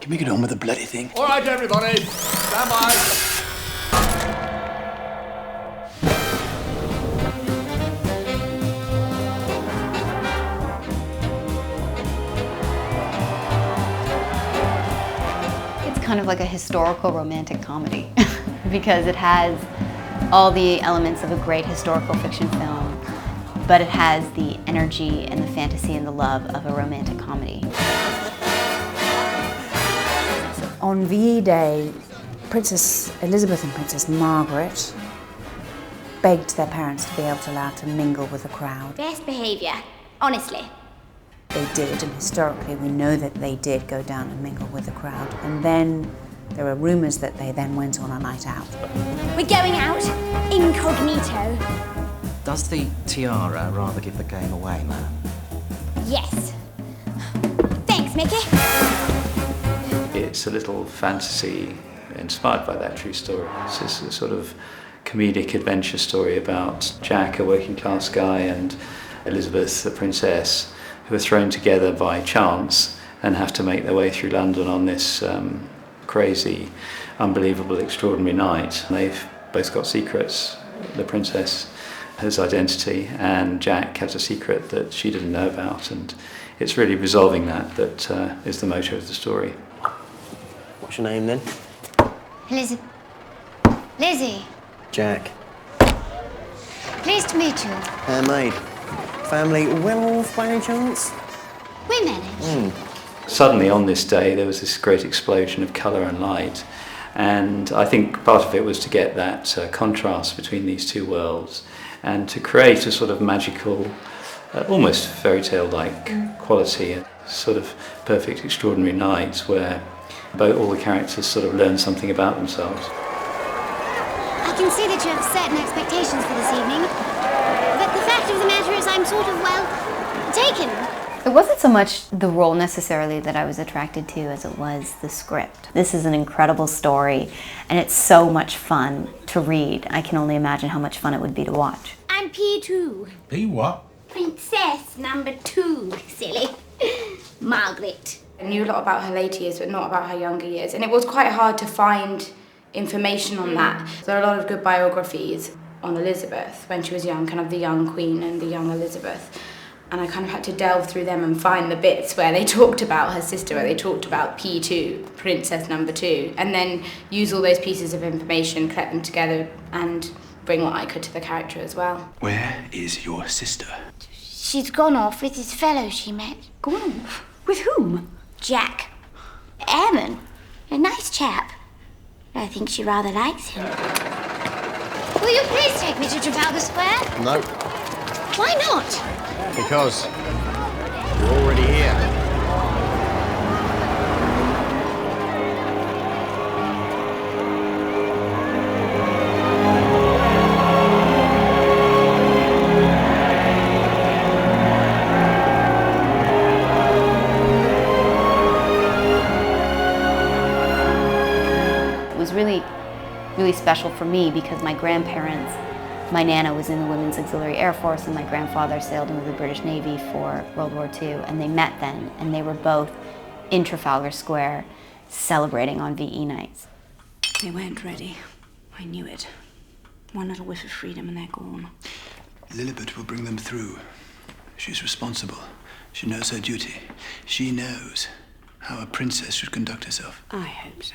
Can we get on with the bloody thing? All right, everybody, stand by. Kind of like a historical romantic comedy because it has all the elements of a great historical fiction film, but it has the energy and the fantasy and the love of a romantic comedy. On VE Day, Princess Elizabeth and Princess Margaret begged their parents to be able to allow to mingle with the crowd. Best behaviour, honestly. They did, and historically we know that they did go down and mingle with the crowd. And then there were rumours that they then went on a night out. We're going out incognito. Does the tiara rather give the game away, ma'am? Yes. Thanks, Mickey. It's a little fantasy inspired by that true story. It's a sort of comedic adventure story about Jack, a working class guy, and Elizabeth, the princess, who are thrown together by chance and have to make their way through London on this crazy, unbelievable, extraordinary night. And they've both got secrets. The princess has identity and Jack has a secret that she didn't know about, and it's really resolving that is the motor of the story. What's your name then? Lizzie. Jack. Pleased to meet you. Handmade. Family well off by any chance? We managed. Suddenly on this day there was this great explosion of colour and light, and I think part of it was to get that contrast between these two worlds and to create a sort of magical, almost fairy tale-like quality, a sort of perfect, extraordinary night where all the characters sort of learn something about themselves. I can see that you have certain expectations for this evening, but the fact of the matter is I'm sort of, well, taken. It wasn't so much the role necessarily that I was attracted to as it was the script. This is an incredible story and it's so much fun to read. I can only imagine how much fun it would be to watch. I'm P2. P what? Princess number 2, silly. Margaret. I knew a lot about her later years, but not about her younger years. And it was quite hard to find information on that. There are a lot of good biographies on Elizabeth when she was young, kind of the young queen and the young Elizabeth. And I kind of had to delve through them and find the bits where they talked about her sister, where they talked about P2, princess number 2, and then use all those pieces of information, collect them together, and bring what I could to the character as well. Where is your sister? She's gone off with this fellow she met. Gone off? With whom? Jack. Airman. A nice chap. I think she rather likes him. Will you please take me to Trafalgar Square? No. Why not? Because you're already here. It was really special for me because my grandparents, my Nana was in the Women's Auxiliary Air Force and my grandfather sailed into the British Navy for World War II, and they met then, and they were both in Trafalgar Square celebrating on VE nights. They weren't ready. I knew it. One little whiff of freedom and they're gone. Lilibet will bring them through. She's responsible. She knows her duty. She knows how a princess should conduct herself. I hope so.